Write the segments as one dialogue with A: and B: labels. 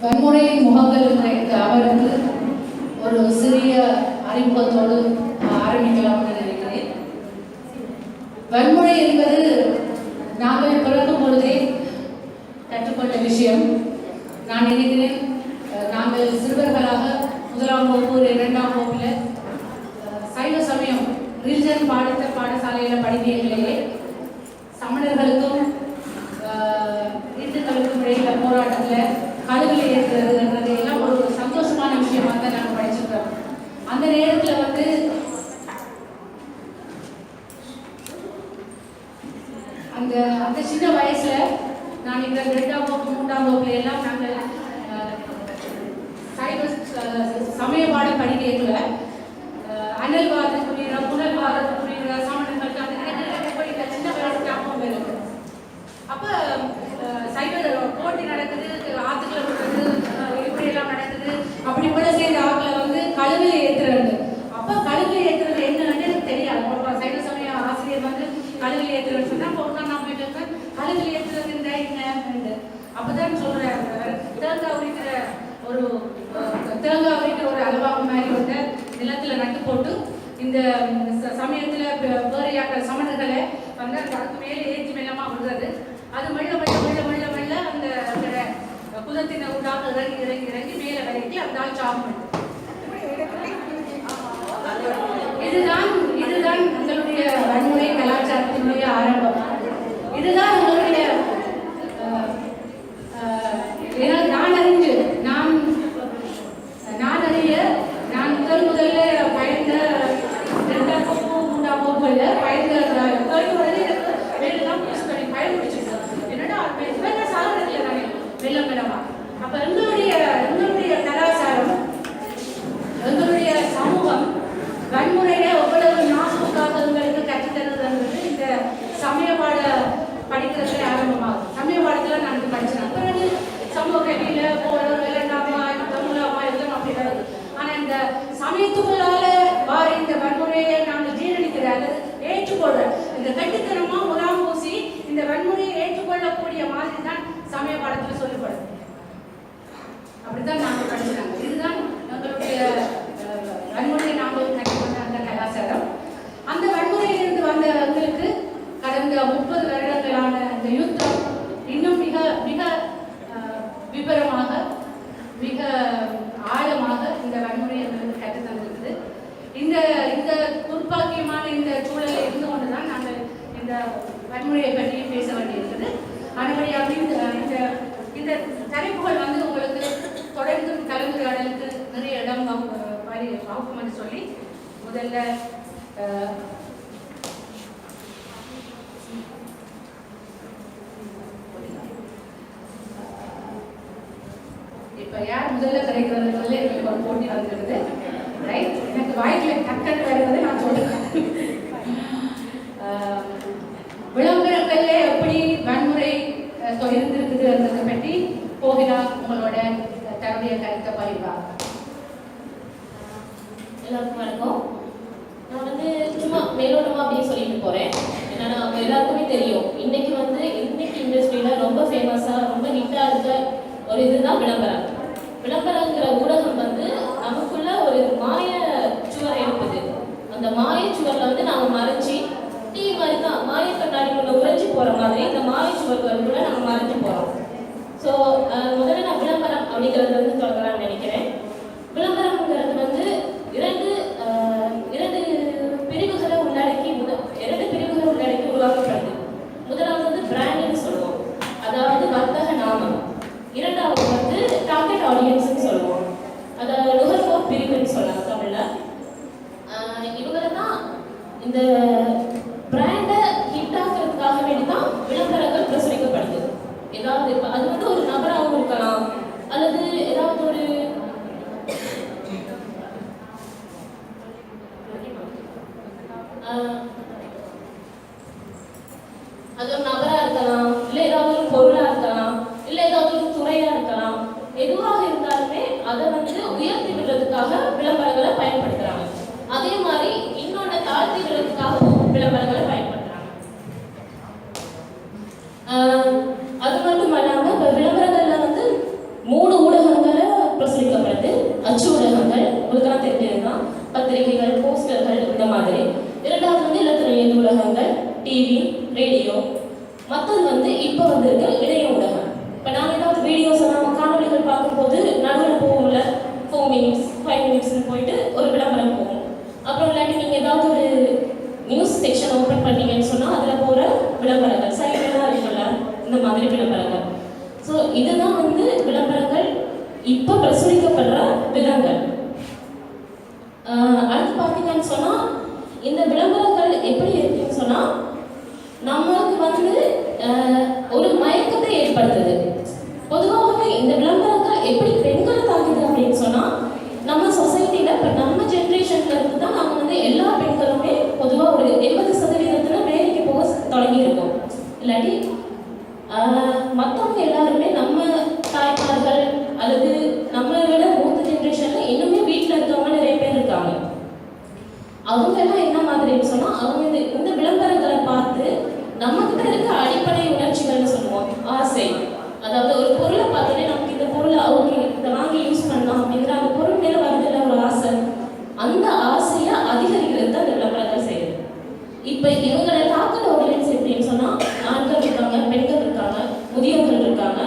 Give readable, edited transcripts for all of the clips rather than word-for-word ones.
A: வன்முறையின் முகங்கள் என்ற அவருக்கு ஒரு சிறிய அறிமுகத்தோடு ஆரம்பிக்கலாம் என்று நினைக்கிறேன். வன்முறை என்பது நாங்கள் பிறக்கும் பொழுதே கற்றுக்கொண்ட விஷயம். நான் நினைக்கிறேன் நாங்கள் சிறுவர்களாக 1ஆம் வகுப்பு 2ஆம் வகுப்பில் சைவ சமயம் ரிலிஜன் பாடசாலையில் படிக்கையிலேயே சமணர்களுக்கும் இந்துக்களுக்கும் இடையில போராட்டத்தில் கழுவில் ஏற்றுறது எல்லாம் ஒரு சந்தோஷமான விஷயமாக தான் நாங்கள் படிச்சிருக்கிறோம். அந்த நேரத்தில் அந்த சின்ன வயசுல நான் இந்த 2ஆம் வகுப்பு 3ஆம் வகுப்புல எல்லாம் நாங்கள் சமய பாடம் படிக்கல அனல்வாதத்துக்குரிய புனல்வாதத்துக்குரிய சமணங்களுக்கு அந்த சின்ன வயசு ஞாபகம் இருக்கு. அப்ப சைவ போட்டி நடக்குது, ஆத்துக்களை விடுறது, இப்படி எல்லாம் நடக்குது. அப்படி கூட செய்த ஆக்களை கழுவில் ஏற்றுறது. அப்ப கழுவில் ஏற்றுறது என்னன்னு எனக்கு தெரியாது. சைவ சமய ஆசிரியர் கழுவில் ஏற்றுறது சொன்னா நான் போயிட்டு கழுவில் ஏற்றுறது என்ன அப்பதான் சொல்றேன். தேங்காய் உரிக்கிற ஒரு அல்வாங்க மாதிரி நிலத்துல நட்டு போட்டு இந்த சமயத்துல வேறையாக்க சமணர்களை அதுக்கு மேலே ஏற்றி மெல்லமா விடுறது. அது மெல்ல அந்த குதத்தின உண்டாக இறங்கி மேல வரைக்கி அந்த ஆள் சாப்பிடும். இதுதான் எங்களுடைய வன்முறை கலாச்சாரத்தினுடைய ஆரம்பம். இதுதான் எங்களுடைய நான் முதல்ல பயந்த 2ஆம் வகுப்பு 3ஆம் வகுப்புல பயந்து பயம் பிடிச்சிருக்கோம். என்னடா சாகரத்துல நானே வெள்ளம். அப்ப எங்களுடைய கலாச்சாரம், எங்களுடைய சமூகம் வன்முறையில எவ்வளவு நாசுக்காக எங்களுக்கு கற்றுத்தருது இந்த சமய பாட படிக்கிறதுல ஆரம்பமாகும். சமய பாடத்துல நான் படிச்சேன். பிறகு சமூக கல்வியில வெள்ளண்டாமா தமிழாமா எல்லாம் அப்படி வருது. ஆனா இந்த சமயத்துக்குள்ளால வார இந்த வன்முறையை நாங்கள் ஜீரணிக்கிற அல்லது ஏற்றுக்கொள்ற இந்த கட்டுத்தனமா முலாம் பூசி இந்த வன்முறையை ஏற்றுக்கொள்ளக்கூடிய மாதிரி தான் சமய பாடத்துல சொல்லப்படும். அப்படித்தான் நாங்கள் படிச்சாங்க. இதுதான் எங்களுடைய வன்முறையை நாங்கள் கற்றுக்கொண்ட அந்த கலாச்சாரம். அந்த வன்முறையிலிருந்து வந்த எங்களுக்கு கடந்த 30 வருடங்களான இந்த யுத்தம் இன்னும் மிக மிக விபரமாக மிக ஆழமாக இந்த வன்முறை எங்களுக்கு கற்றுத்தந்திருக்குது. இந்த துர்ப்பாக்கியமான இந்த சூழலில் இருந்து கொண்டுதான் நாங்கள் இந்த வன்முறையை பற்றி பேச வேண்டியிருக்குது. ஆனபடியாக இந்த தலைப்புகள் உங்களுக்கு தொடர்ந்து கலந்துரையாடலுக்கு நிறைய இடம் வகுக்கும் என்று சொல்லி முதல்ல இப்ப யார் முதல்ல கிடைக்கிறதுனால எனக்கு ஒரு போட்டி வந்துருக்குது. ரைட், எனக்கு வாய்க்குல டக்குன்னு வருவது நான் சொல்றேன். விளம்பரங்கள்ல எப்படி வன்முறை இருந்திருக்குதுன்றதை பற்றி போகிறா உங்களோட தன்னுடைய கருத்தை பகிர்வா.
B: எல்லாருக்கும் வணக்கம். நான் சும்மா மேலோட்டமா அப்படின்னு சொல்லிட்டு போறேன். என்னன்னா எல்லாருக்குமே தெரியும், இன்னைக்கு இண்டஸ்ட்ரியில ரொம்ப ஃபேமஸா ரொம்ப ஹிட்டா இருக்க ஒரு இதுதான் விளம்பரம். விளம்பரங்கிற ஊடகம் நமக்குள்ள ஒரு மாய சுவர் எழுப்புது. அந்த மாய சுவர்ல நாம மறைச்சி டீ மாதிரி தான் மாய கண்ணாடிக்குள்ள உறைஞ்சி போற மாதிரி இந்த மாய சுவர்களுக்குள்ள நம்ம மறைஞ்சு போறோம். ஸோ முதல்ல நான் விளம்பரம் அப்படிங்கிறது தொடங்கலாம்னு நினைக்கிறேன். விளம்பரம்ங்கிறது இரண்டு பிரிவுகளை உள்ளடக்கி உருவாக்கப்படுது. முதலாவது பிராண்ட்னு சொல்லுவோம், அதாவது வர்த்தக நாமம். இரண்டாவது டார்கெட் ஆடியன்ஸ்னு சொல்லுவோம், அதாவது நுகர்வோர் பிரிவுன்னு சொல்லலாம் தமிழ்ல. இவங்களை தான் இந்த பிராண்டை ஹிட் ஆகிறதுக்காக வேண்டிதான் விளம்பரங்கள் பிரசுரிக்கப்படுது. ஏதாவது அது ஒரு நபராகவும் இருக்கலாம், அல்லது ஏதாவது ஒரு நபரா இருக்கலாம், இல்ல ஏதாவது ஒரு பொருளா இருக்கலாம், இல்ல ஏதாவது ஒரு துறையா இருக்கலாம். எதுவாக இருந்தாலுமே அதை உயர்த்தி விடுறதுக்காக விளம்பரங்களை பயன்படுத்துறாங்க. அதே மாதிரி இன்னொன்னு தாழ்த்தி விடுறதுக்காகவும் விளம்பரங்களை பயன்படுத்துறாங்க. அது மட்டும் இல்லாம விளம்பரங்கள்ல 3 ஊடகங்கள் பத்திரிகைகள், போஸ்டர்கள் இந்த மாதிரி. இரண்டாவது வந்து இல்லத்துறை ஊடகங்கள், டிவி, ரேடியோ. மற்றது வந்து இப்போ வந்திருக்க இணைய ஊடகம். இப்போ நாங்கள் ஏதாவது வீடியோஸ் நம்ம காணொலிகள் பார்க்கும்போது நடுவில் போகும்ல, 4 minutes 5 minutesன்னு போயிட்டு ஒரு விளம்பரம் போகும். அப்புறம் இல்லாட்டி நீங்கள் ஏதாவது ஒரு நியூஸ் செக்ஷன் ஓப்பன் பண்ணீங்கன்னு சொன்னால் அதில் போகிற விளம்பரங்கள் சைட்லாம் இருக்குல்ல, இந்த மாதிரி விளம்பரங்கள். ஸோ இதுதான் வந்து விளம்பரங்கள் இப்போ பிரசுரிக்கப்படுற விதங்கள். அடுத்து பார்த்தீங்கன்னு சொன்னால் இந்த விளம்பரங்கள் எப்படி இருக்குன்னு சொன்னால் நம்மளுக்கு வந்து ஒரு மயக்கத்தை ஏற்படுத்துது. பொதுவாகவே இந்த விளம்பரங்கள் எப்படி பெண்களை தாக்குது அப்படின்னு சொன்னால் நம்ம சொசைட்டியில் இப்போ நம்ம ஜென்ரேஷன்ல இருந்து தான் நம்ம வந்து எல்லா பெண்களுமே பொதுவாக ஒரு 80% வேலைக்கு போக தொடங்கியிருக்கோம். இல்லாட்டி மற்றவங்க எல்லாருமே நம்ம தாய்மார்கள் அல்லது நம்மளை விட மூத்த ஜென்ரேஷன்ல இன்னுமே வீட்டில் இருக்கவங்க நிறைய பேர் இருக்காங்க. அவங்க எல்லாம் என்ன மாதிரின்னு சொன்னால் அவங்க இந்த விளம்பரங்களை பார்த்து நம்மகிட்ட இருக்க அடிப்படை உணர்ச்சிகள்னு சொல்லுவோம், ஆசை. அதாவது ஒரு பொருளை பார்த்தோன்னே நமக்கு இந்த பொருளை அவங்க இதை வாங்கி யூஸ் பண்ணலாம் அப்படிங்கிற அந்த பொருள் மேலே வருதுல ஒரு ஆசை, அந்த ஆசையை அதிகரிக்கிறது தான் இந்த விளம்பரங்கள் செய்யுது. இப்போ இவங்களை தாக்கல் ஆடியன்ஸ் எப்படின்னு சொன்னால் ஆண்கள் இருக்காங்க, பெண்கள் இருக்காங்க, முதியோர்கள் இருக்காங்க.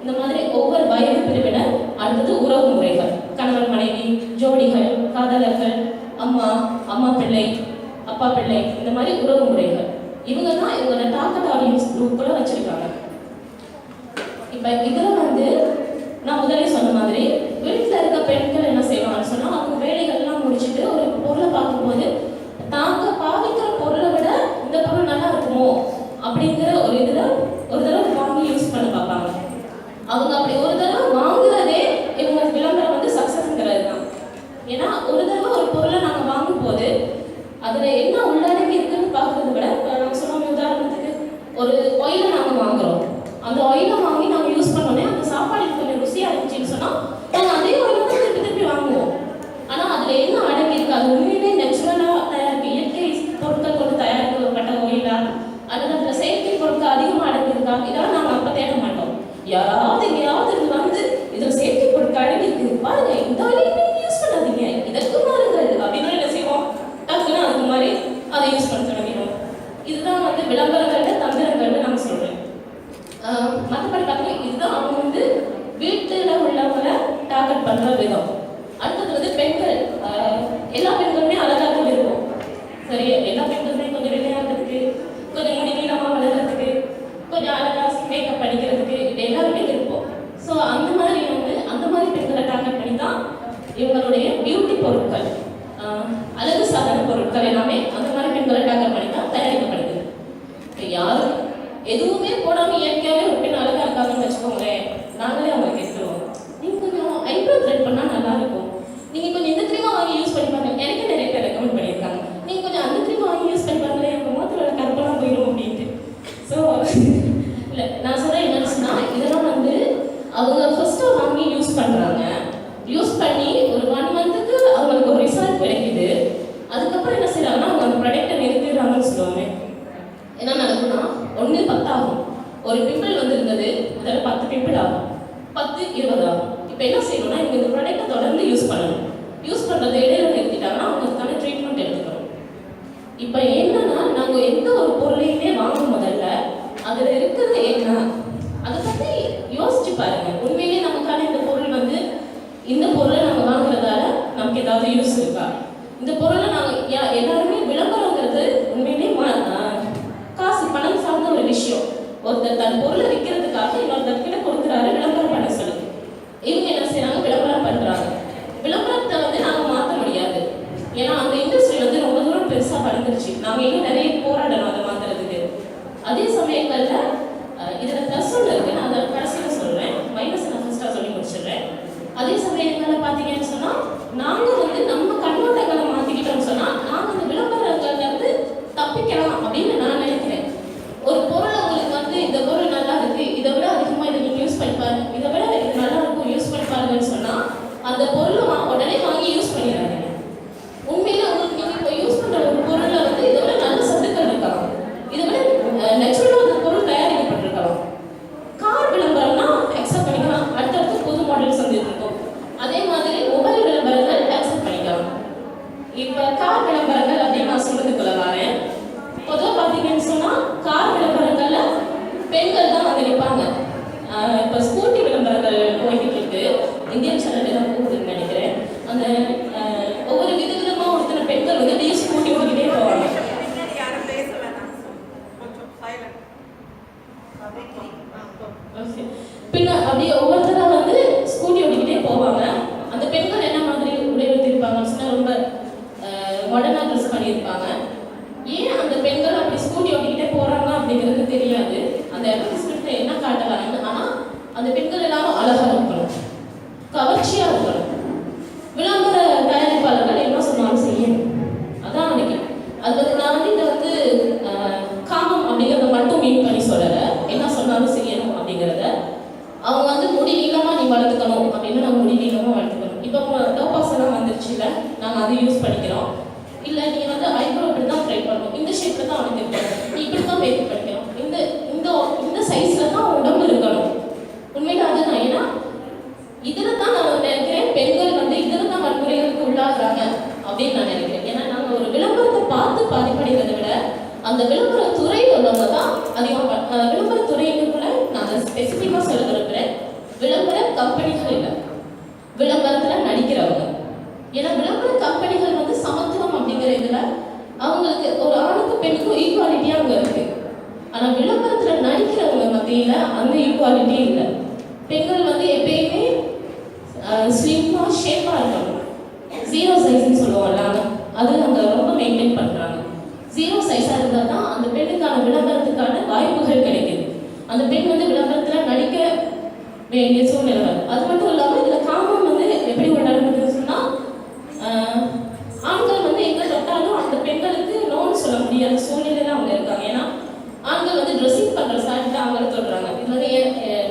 B: இந்த மாதிரி ஒவ்வொரு வயது பிரிவினர். அடுத்தது உறவு முறைகள், கணவன் மனைவி, ஜோடிகள், காதலர்கள், அம்மா அம்மா பிள்ளை, அப்பா பிள்ளை, இந்த மாதிரி உறவு முறைகள். இவங்க தான் இவங்களோட டார்கெட் ஆடியன்ஸ் குரூப்புல வச்சிருக்காங்க. இப்போ இதில் வந்து நான் முதலே சொன்ன மாதிரி வீட்டில் இருக்க பெண்கள் என்ன செய்வாங்கன்னு சொன்னால் அவங்க வேலைகள்லாம் முடிச்சுட்டு ஒரு பொருளை பார்க்கும்போது தாங்க பாவிக்கிற பொருளை விட இந்த பொருள் நல்லா இருக்குமோ அப்படிங்கிற ஒரு இதில் ஒரு தடவை வாங்கி யூஸ் பண்ண பார்ப்பாங்க. அவங்க அப்படி ஒரு தடவை வாங்குறதே இவங்க விளம்பரம் வந்து சக்ஸஸ்ங்கிறது தான். ஏன்னா ஒரு தடவை ஒரு பொருளை நாங்கள் வாங்கும் போது அதில் என்ன உள்ளடங்கி இருக்குன்னு பார்க்கறத விட நம்ம சொல்லுவோம், உதாரணத்துக்கு ஒரு ஆயிலை நாங்கள் வாங்குறோம். அந்த ஆயிலை வாங்கி நாங்கள் யூஸ் பண்ணோன்னே அந்த சாப்பாடு கொஞ்சம் ருசியாக இருந்துச்சுன்னு சொன்னால் நாங்கள் அதே ஆயிலை தான் திருப்பி திருப்பி வாங்குவோம். ஆனால் அதில் என்ன அடங்கி இருக்கு, அது உண்மையிலே நேச்சுரலாக தயாரிக்க இயற்கை பொருட்கள் கொண்டு தயாரிக்கப்பட்ட ஆயிலா அல்லது அதில் செயற்கை பொருட்கள் அதிகமாக அடங்கி இருக்கா, இதெல்லாம் நாங்கள் அப்போ தேட மாட்டோம். யாராவது எங்கேயாவது வந்து இதில் செயற்கை பொருட்கள் அடங்கி இருக்கு பாருங்க, இந்த ஆயிலை யூஸ் பண்ணாதீங்க, இதற்கு மாறுங்கள் அப்படின்னு என்ன செய்வோம், டக்குன்னு அதுக்கு மாதிரி அதை யூஸ் பண்ண தொடங்கிடும். இதுதான் வந்து விளம்பரங்களோட தந்திரங்கள்னு நாங்கள் சொல்கிறேன். மற்றபடி பார்த்தீங்கன்னா இதுதான் அவங்க வந்து வீட்டில் உள்ளவங்களை டார்கெட் பண்ணுற விதம். அடுத்தது வந்து பெண்கள், எல்லா பெண்களுமே அழகாக தான் இருக்கும். சரி, எல்லா பெண்களுமே கொஞ்சம் விளையாடுறதுக்கு, கொஞ்சம் முடி நீளமாக வளர்கிறதுக்கு, கொஞ்சம் அழகாக மேக்கப் பண்ணிக்கிறதுக்கு, இது எல்லாருமே இருப்போம். ஸோ அந்த மாதிரி வந்து அந்த மாதிரி பெண்களை டார்கெட் பண்ணி தான் இவங்களுடைய பியூட்டி பொருட்கள், அழகு சாதன பொருட்கள் எல்லாமே அந்த மாதிரி பெண்களை டார்கெட் பண்ணி தான் தயாரிக்கப்படுது. இப்போ யாரும் எதுவுமே போடாமல் இயற்கையாகவே ஒரு பெண் அழகாக இருக்காங்கன்னு வச்சுக்கோங்களேன், நாங்களே அவங்களுக்கு எடுத்துருவோம். நீங்கள் கொஞ்சம் ஐப்ரோ த்ரெட் பண்ணால் நல்லா இருக்கும், நீங்கள் கொஞ்சம் இந்த க்ரீமாக வாங்கி யூஸ் பண்ணி பாருங்க. எனக்கு நிறைய பேர் ரெக்கமெண்ட் பண்ணியிருக்காங்க, நீங்கள் கொஞ்சம் அந்த க்ரீமாக வாங்கி யூஸ் பண்ணி பாருங்களேன், எங்கள் முகத்தில் கருப்பெல்லாம் போயிடும் அப்படின்ட்டு. ஸோ இல்லை, நான் சொல்கிறேன் என்னன்னு சொன்னால் இதெல்லாம் வந்து அவங்க ஃபர்ஸ்ட்டு வாங்கி யூஸ் பண்ணுறாங்க. யூஸ் பண்ணி ஒரு 1 monthக்கு அவங்களுக்கு ஒரு ரிசல்ட் கிடைக்குது. அதுக்கப்புறம் என்ன செய்யறாங்கன்னா அவங்க அந்த ப்ராடக்டை நிறுத்திடுறாங்கன்னு சொல்லுவாங்க. என்ன நடக்கும்னா 1 10 ஆகும். ஒரு பிம்பிள் வந்து இருந்தது, அதில் 10 பிம்பிள் ஆகும், 10 20 ஆகும். இப்போ என்ன செய்யணும்னா இவங்க இந்த ப்ராடக்டை தொடர்ந்து யூஸ் பண்ணணும். யூஸ் பண்ணுறதை இடையில நிறுத்திட்டாங்கன்னா அவங்களுக்கான ட்ரீட்மெண்ட் எடுத்துக்கணும். இப்போ என்னன்னா நாங்கள் எந்த ஒரு பொருளையுமே வாங்கும் முதல்ல அதில் இருக்கிறது என்ன அதை பற்றி யோசிச்சு பாருங்க. உண்மையிலேயே நமக்கான இந்த பொருள் வந்து இந்த பொருளை நம்ம வாங்குறதால நமக்கு ஏதாவது யூஸ் இருக்கா? இந்த பொருளை நாங்கள் எல்லாருமே விளம்பரங்கிறது உண்மையிலேயே காசு பணம் சார்ந்த ஒரு விஷயம். ஒருத்தர் தன் பொருளை விற்கிறதுக்காக இன்னொருத்தர்கிட்ட கொடுக்குறாரு விளம்பரம் பண்ண சொல்லி. இவங்க என்ன செய்யறாங்க, விளம்பரம் பண்றாங்க. விளம்பரத்தை வந்து நாங்கள் மாற்ற முடியாது, ஏன்னா அந்த இண்டஸ்ட்ரி வந்து ரொம்ப தூரம் பெருசாக வளர்ந்துருச்சு. நாங்கள் இன்னும் நிறைய போராடணும் அதை மாற்றுறதுக்கு. அதே சமயங்களில் இதில் ப்ளஸ் ஒன்று இருக்குது, நான் அதை கடைசியில் சொல்கிறேன், மைனஸ் நான் ஃபஸ்ட்டாக சொல்லி முடிச்சிடுறேன். அதே சமயங்களில் பார்த்தீங்கன்னு சொன்னால் நாங்கள் வந்து நம்ம கண்ணோட்டங்களை மாற்றிக்கிட்டோம்னு சொன்னால் நாங்கள் இந்த விளம்பரங்கள்லேருந்து தப்பிக்கலாம் அப்படின்னு நான் நினைக்கிறேன். ஒரு பொருள் உங்களுக்கு வந்து இந்த பொருள் நல்லா இருக்குது, இதை விட அதிகமாக இதை நீங்கள் யூஸ் பண்ணி பாருங்க, இதை விட இது நல்லா இருக்கும் யூஸ் பண்ணி பாருங்கன்னு சொன்னால் அந்த பொருளை உடனே வாங்கி யூஸ் பண்ணிடுறாங்க. உண்மையில உங்களுக்கு நீங்கள் இப்போ யூஸ் பண்ணுற ஒரு பொருளில் வந்து இதை விட நல்ல சத்துக்கள் இருக்கலாம், இதை விட நேச்சுரலாக அந்த பொருள் தயாரிக்க இப்போ கார் விளம்பரங்கள் அப்படின்னு நான் சொல்றதுக்குள்ள வரேன். பொதுவாக பார்த்தீங்கன்னு சொன்னா கார் விளம்பரங்கள்ல பெண்கள் தான் வந்து நிற்பாங்க. இப்போ ஸ்கூட்டி விளம்பரங்கள் போய்கிட்டு இருக்கு, இந்தியன் சேனல் தான் போகுதுன்னு நினைக்கிறேன். அந்த ஒவ்வொரு விதவிதமாக ஒருத்தர பெண்கள் வந்து டீ ஸ்கூட்டி ஓடிக்கிட்டே போவாங்க. பின்ன அப்படியே ஒவ்வொருத்தரா வந்து ஸ்கூட்டி ஓடிக்கிட்டே போவாங்க. அந்த பெண்கள் என்ன மாதிரி உடை எடுத்திருப்பாங்கன்னு சொன்னா ரொம்ப மாடர்னா ட்ரெஸ் பண்ணியிருப்பாங்க. ஏன் அந்த பெண்கள் அப்படி ஸ்கூட்டி ஓட்டிக்கிட்டே போறாங்க அப்படிங்கிறது தெரியாது. அந்த அட்வர்டைஸ்மெண்ட்ல என்ன காட்டலாம், ஆனா அந்த பெண்கள் எல்லாரும் அழகா இருக்கணும், கவர்ச்சியா இருக்கணும், விளம்பர தயாரிப்பாளர்கள் என்ன சொன்னாலும் செய்யணும். அதான் நினைக்கிறேன். அது வந்து நான் வந்து இதை வந்து காமம் அப்படிங்கிறத மட்டும் மீன் பண்ணி சொல்லல, என்ன சொன்னாலும் செய்யணும் அப்படிங்கிறத. அவங்க வந்து முடி நீளமா நீ வளர்த்துக்கணும் அப்படின்னு நம்ம முடி நீளமா வளர்த்துக்கணும். இப்போ டோபாஸ் எல்லாம் வந்துருச்சுல, நாங்கள் அதை யூஸ் பண்ணிக்கிறோம். இல்லை நீ வந்து ஐப்ரோ இப்படி தான் ட்ரை பண்ணணும், இந்த ஷேப்பில் தான் அவனுக்கு இருக்கணும், நீ இப்படி தான் மேக்கப் பண்ணிக்கணும், இந்த இந்த இந்த சைஸில் தான் உடம்பு இருக்கணும். உண்மையில அதுதான். ஏன்னா இதில் தான் நான் நினைக்கிறேன் பெண்கள் வந்து இதில் தான் வன்முறைகளுக்கு உள்ளாகிறாங்க அப்படின்னு நான் நினைக்கிறேன். ஏன்னா நாங்கள் ஒரு விளம்பரத்தை பார்த்து பாதிப்படைகிறத விட அந்த விளம்பர துறை உள்ளவங்க தான் அதிகமாக விளம்பர துறையினுக்குள்ள நான் ஸ்பெசிஃபிக்காக சொல்ல விரும்புகிறேன். விளம்பர கம்பெனிகள் இல்லை, விளம்பரத்தில் நடிக்கிறவங்க. ஏன்னா விளம்பர கம்பெனிகள் வந்து சமத்துவம் அப்படிங்கிற இதில் அவங்களுக்கு ஒரு ஆணுக்கு பெண்ணுக்கும் ஈக்குவாலிட்டியாக அங்கே இருக்கு. ஆனால் விளம்பரத்தில் நடிக்கிறவங்க மத்தியில் அந்த ஈக்குவாலிட்டி இல்லை. பெண்கள் வந்து எப்பயுமே ஸ்லிம்மாக ஷேப்பாக இருக்கணும். 0 சைஸ்ன்னு சொல்லுவாங்கல்ல, அது அங்கே ரொம்ப மெயின்டைன் பண்ணுறாங்க. 0 சைஸாக இருந்தால் தான் அந்த பெண்ணுக்கான விளம்பரத்துக்கான வாய்ப்புகள் கிடைக்குது. அந்த பெண் வந்து விளம்பரத்தில் நடிக்க வேண்டிய சூழ்நிலை வருது. அது மட்டும் இல்லாமல் இதில் காமம் வந்து எப்படி நடக்குதுன்னு சொன்னால் ஆண்கள் வந்து எங்கே தொட்டாலும் அந்த பெண்களுக்கு நோன்னு சொல்ல முடியாத சூழ்நிலையில் அவங்க இருக்காங்க. ஏன்னா ஆண்கள் வந்து ட்ரெஸ்ஸிங் பண்ணுற சாட்டில் அவங்கள தொடுறாங்க. இது வந்து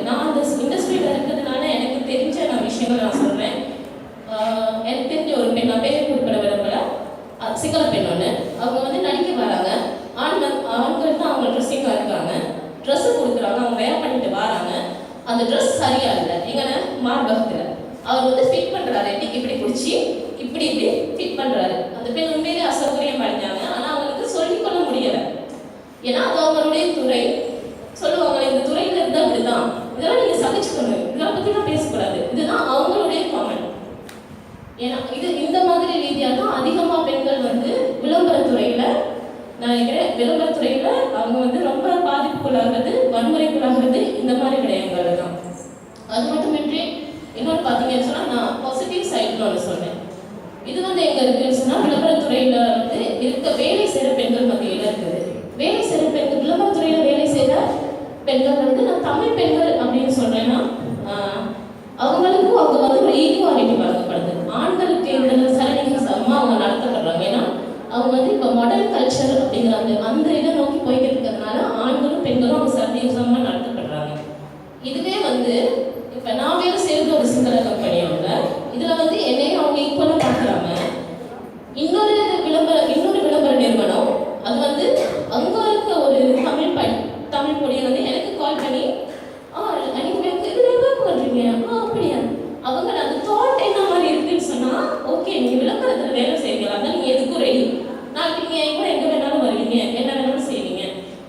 B: நான் அந்த இண்டஸ்ட்ரியில் இருக்கிறதுனால எனக்கு தெரிஞ்ச நான் விஷயங்கள் நான் சொல்கிறேன். எனக்கு தெரிஞ்ச ஒரு பெண், நான் பேரை குறிப்பிட விரும்பல, சிங்கள பெண் ஒன்று, அவங்க வந்து நடிக்க வராங்க. ஆண்கள் தான் அவங்க ட்ரெஸ்ஸிங்காக இருக்காங்க, ட்ரெஸ்ஸு கொடுக்குறாங்க, அவங்க வேர் பண்ணிட்டு வராங்க. அந்த ட்ரெஸ் சரியா இல்லை, எங்கன்னா மார்பகத்தில் அவர் வந்து ஃபிட் பண்ணுறாரு, இப்படி பிடிச்சி இப்படி ஃபிட் பண்ணுறாரு. அந்த பெண் உண்மையிலே அசௌகரியம் அடைஞ்சாங்க. ஆனால் அவங்களுக்கு சொல்லிக்கொள்ள முடியலை. ஏன்னா அது அவங்களுடைய துறை. சொல்லுவாங்க இந்த துறையில் இருந்தால் இப்படிதான், இதெல்லாம் நீங்கள் சகிச்சுக்கணும், இதெல்லாம் பற்றிலாம் பேசக்கூடாது, இதுதான் அவங்களுடைய காமெண்ட். ஏன்னா இது இந்த மாதிரி ரீதியாக தான் அதிகமாக பெண்கள் வந்து விளம்பரத்துறையில் நான் நினைக்கிறேன். விளம்பரத்துறையில் அவங்க வந்து ரொம்ப பாதிப்புக்குள்ளாகிறது, வன்முறைக்குள்ளாகிறது இந்த மாதிரி விடயங்கள் தான். அது மட்டுமின்றி இன்னொன்று பார்த்தீங்கன்னு சொன்னால் நான் பாசிட்டிவ் சைட்னு ஒன்று சொன்னேன். இது வந்து எங்கே இருக்குன்னு சொன்னால் விளம்பரத்துறையில் வந்து இருக்க வேலை செய்கிற பெண்கள் மத்தியில் இருக்குது. வேலை செய்கிற பெண்கள், விளம்பரத்துறையில் வேலை செய்கிற பெண்கள் வந்து நான் தமிழ் பெண்கள் அப்படின்னு சொன்னேன்னா அவங்களுக்கும் அவங்க வந்து ஒரு ஈக்குவாலிட்டி வழங்கப்படுது. ஆண்களுக்கு எந்த சரணிகள் சமமாக அவங்க நடத்தப்படுறாங்க. ஏன்னா அவங்க வந்து இப்போ மாடர்ன் கல்ச்சர் அப்படிங்கிற அந்த இதை நோக்கி போய்கிட்டு இருக்கிறதுனால ஆண்களும் பெண்களும் அவங்க சரணிசமாக நடத்தப்படுறாங்க. இதுவே வந்து இப்போ நான் வேலை செய்கிறது ஒரு சிங்கள கம்பெனியோட இதில் வந்து என்னையும் அவங்க ஈக்குவலாக பார்க்குறாங்க. இன்னொரு விளம்பர நிறுவனம் அது வந்து அங்கே இருக்க ஒரு தமிழ் பொடியை வந்து எனக்கு கால் பண்ணி நீங்கள் இதில் என்ன பண்ணுறீங்க, அப்படியா, அவங்க அந்த தாட் என்ன மாதிரி இருக்குன்னு சொன்னால் ஓகே நீங்கள் விளம்பரத்தில் வேலை செய்வீங்களா, அதான் நீங்கள் எதுக்கும் ரெடி, நாளைக்கு நீங்கள் என் கூட எங்கே வேணாலும் வருவீங்க, என்ன வேணாலும் செய்வீங்க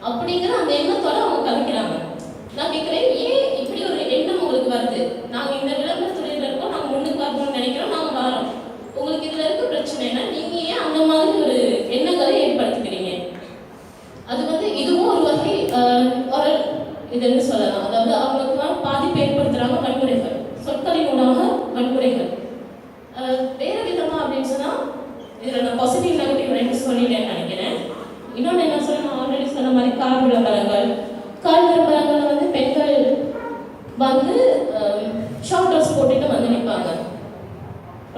B: அப்படிங்கிற அந்த எண்ணத்தோட அவங்க கதைக்கிறாங்க. நான் கேட்குறேன், ஏன் இப்படி ஒரு எண்ணம் உங்களுக்கு வருது? நாங்கள் இந்த விளம்பரத்துறையில் இருக்கோம், நாங்கள் முன்னுக்கு வரணும்னு நினைக்கிறோம், நாங்கள் வரோம், உங்களுக்கு இதில் இருக்க பிரச்சனைனா நீங்கள் ஏன் அந்த மாதிரி ஒரு எண்ணங்களை ஏற்படுத்திக்கிறீங்க? அது வந்து இதுவும் ஒரு வகை ஒரு இதுன்னு சொல்லலாம். அதாவது அவங்களுக்கு பாதிப்பு ஏற்படுத்துகிறாங்க வன்முறைகள், சொற்களின் ஊடாக வன்முறைகள். வேறு விதமாக அப்படின்னு சொன்னால் இதில் நான் பாசிட்டிவ் நெகட்டிவ் ரெண்டு சொல்லிட்டேன்னு நினைக்கிறேன். இன்னொன்று என்ன சொல்ல, நான் ஆல்ரெடி சொன்ன மாதிரி கார் விளம்பரங்களில் வந்து பெண்கள் வந்து ஷார்ட் ட்ரெஸ் போட்டுட்டு வந்து நிற்பாங்க,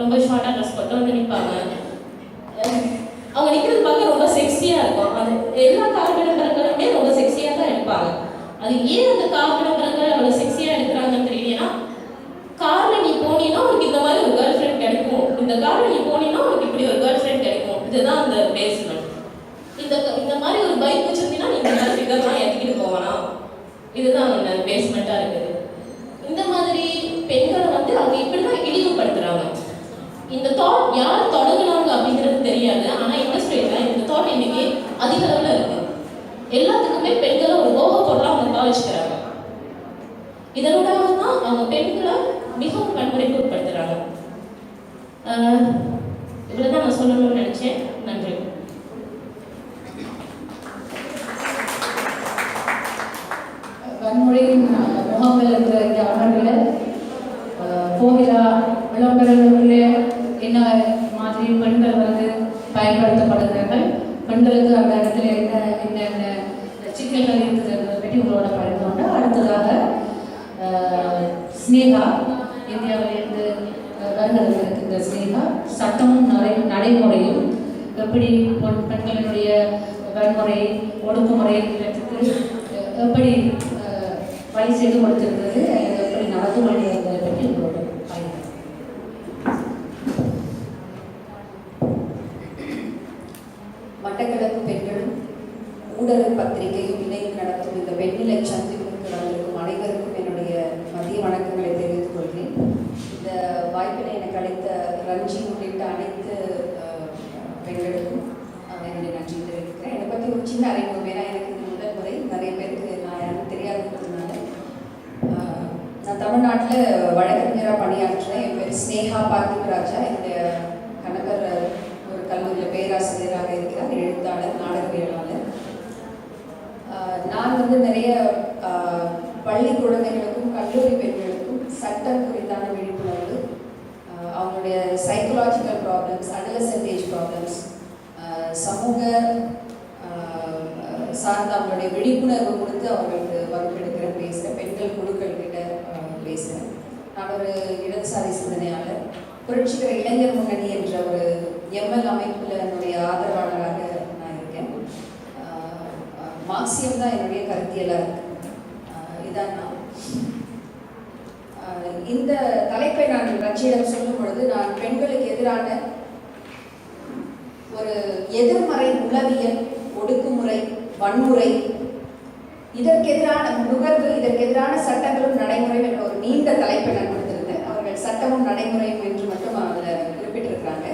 B: ரொம்ப ஷார்ட்டாக ட்ரெஸ் போட்டு வந்து நிற்பாங்க. அவங்க நிற்கிறது பார்க்க ரொம்ப செக்ஸியாக இருக்கும். அது எல்லா கார் விளம்பரங்களுமே ரொம்ப செக்ஸியாக தான் எடுப்பாங்க. அது ஏன் அந்த கார் விளம்பரங்கள் அவ்வளோ செக்ஸியாக எடுக்கிறாங்கன்னு தெரியலைன்னா, காரில் நீ போனீங்கன்னா உனக்கு இந்த மாதிரி ஒரு கேர்ள் ஃப்ரெண்ட் கிடைக்கும், இந்த காரில் நீ போனீங்கன்னா உனக்கு இப்படி ஒரு கேர்ள் ஃப்ரெண்ட் கிடைக்கும், இதுதான் அந்த பேஸ்மெண்ட். இந்த மாதிரி ஒரு பைக் வச்சுருந்தீங்கன்னா நீங்கள் இந்த ஃபிகர்லாம் ஏற்றிக்கிட்டு போகலாம், இதுதான் அந்த பேஸ்மெண்ட்டாக இருக்குது. இந்த மாதிரி பெண்களை வந்து அவங்க இப்படி தான் இழிவுபடுத்துகிறாங்க. இந்த தாட் யார் தொடங்குனாங்க அப்படிங்கிறது நினைச்சேன். நன்றி.
A: வன்முறையின் முகாமில் இருக்கிற இந்த அமர்வில் கோகிலா விளம்பரங்களிலே என்ன மாதிரி பெண்கள் வந்து பயன்படுத்தப்படுகிறார்கள், பெண்களுக்கு அந்த இடத்துல என்னென்ன சிக்கல்கள் இருக்குதுன்றதை பற்றி உங்களோட பகிர்ந்து கொண்டு அடுத்ததாக ஸ்னேகா இந்தியாவிலிருந்து வருகிறவர்களுக்கு இந்த ஸ்னேகா சட்டமும் நடைமுறையும் எப்படி பெண்களினுடைய வன்முறை ஒடுக்குமுறை எப்படி வழி செய்து கொடுத்திருக்கிறது, எப்படி நடந்து கொண்டிருந்ததை பற்றி உங்களோட பகிர்ந்து.
C: மட்டக்களப்பு பெண்களும் ஊடக பத்திரிகையும் இணைந்து நடத்தும் இந்த வெண்ணிலை சந்திப்புக்கு வந்திருக்கும் அனைவருக்கும் என்னுடைய மதிய வணக்கங்களை தெரிவித்துக் கொள்கிறேன். இந்த வாய்ப்பினை எனக்கு அளித்த ரஞ்சி உள்ளிட்ட அனைத்து பெண்களுக்கும் என்னுடைய நன்றி தெரிவிக்கிறேன். என்னை பற்றி ஒரு சின்ன அறிமுகம், ஏன்னா எனக்கு இது முதல் முறை, நிறைய பேருக்கு நான் யாரும் தெரியாதுன்றதுனால. நான் தமிழ்நாட்டில் வழக்கறிஞராக பணியாற்றுறேன். என் பேர் ஸ்னேகா பார்த்திபராஜா. என்னுடைய கணவர் ஒரு கல்லூரியில் பேராசிரியராக இருக்கிறார், எழுத்தாளர், நாடகவியலாளர். நான் வந்து நிறைய பள்ளி குழந்தைகளுக்கும் கல்லூரி பெண்களுக்கும் சட்டம் குறித்தான விழிப்புணர்வு, அவங்களுடைய psychological problems, adolescent age problems, சமூக சார்ந்த அவங்களுடைய விழிப்புணர்வு கொடுத்து அவர்களுக்கு வகுப்பெடுக்கிற பேசுகிறேன். பெண்கள் குழுக்கள் கிட்ட பேசுகிறேன். நான் ஒரு இடதுசாரி சிந்தனையாளர். புரட்சிகர இளைஞர் முன்னணி என்ற ஒரு எம்எல் அமைப்பில் என்னுடைய ஆதரவாளராக நான் இருக்கேன். மார்க்சியம் தான் என்னுடைய கருத்தியலாக இருக்கு. இதான் நான். இந்த தலைப்பை நான் ரட்சியிடம் சொல்லும் பொழுது, நான் பெண்களுக்கு எதிரான ஒரு எதிர்மறை உளவியல், ஒடுக்குமுறை, வன்முறை, இதற்கெதிரான நுகர்வு, இதற்கெதிரான சட்டங்களும் நடைமுறையும் என்ற ஒரு நீண்ட தலைப்பை நான் கொடுத்திருந்தேன். அவர்கள் சட்டமும் நடைமுறையும் என்று மட்டும் அதில் குறிப்பிட்டிருக்கிறாங்க.